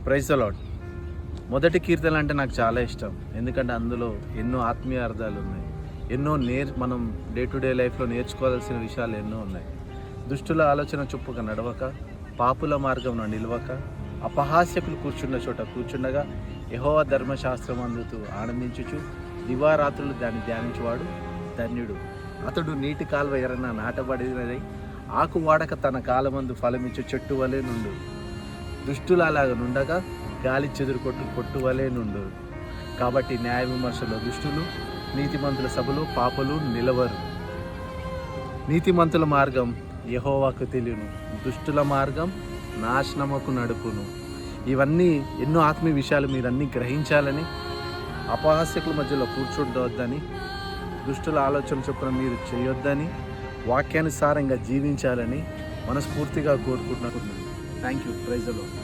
Praise the lord. మొదటి కీర్తనలు అంటే నాకు చాలా ఇష్టం. ఎందుకంటే అందులో ఎన్నో ఆత్మీయ అర్థాలు ఉన్నాయి. ఎన్నో మనం డే టు డే లైఫ్లో నేర్చుకోవాల్సిన విషయాలు ఎన్నో ఉన్నాయి. దుష్టుల ఆలోచన చొప్పుగా నడవక, పాపుల మార్గంలో నిలవక, అపహాస్యకులు కూర్చున్న చోట కూర్చుండగా, యెహోవా ధర్మశాస్త్రం అందుతూ ఆనందించుచు దివారాత్రులు దాన్ని ధ్యానించువాడు ధన్యుడు. అతడు నీటి కాలువ ఎరన నాటబడినదై ఆకు వాడక తన కాలమందు ఫలమిచ్చు చెట్టు వలె నుండు. దుష్టులు అలాగ నుండగా గాలి చెదురు కొట్టు వలె నుండు. కాబట్టి న్యాయ విమర్శలో దుష్టులు, నీతిమంతుల సభలో పాపలు నిలవరు. నీతిమంతుల మార్గం యెహోవాకు తెలియను, దుష్టుల మార్గం నాశనముకు నడుపును. ఇవన్నీ ఎన్నో ఆత్మీయ విషయాలు మీరన్నీ గ్రహించాలని, అపహాస్యకుల మధ్యలో కూర్చుండవద్దని, దుష్టుల ఆలోచన చొప్పున మీరు చేయొద్దని, వాక్యానుసారంగా జీవించాలని మనస్ఫూర్తిగా కోరుకుంటున్నాను. Thank you. Praise the lord.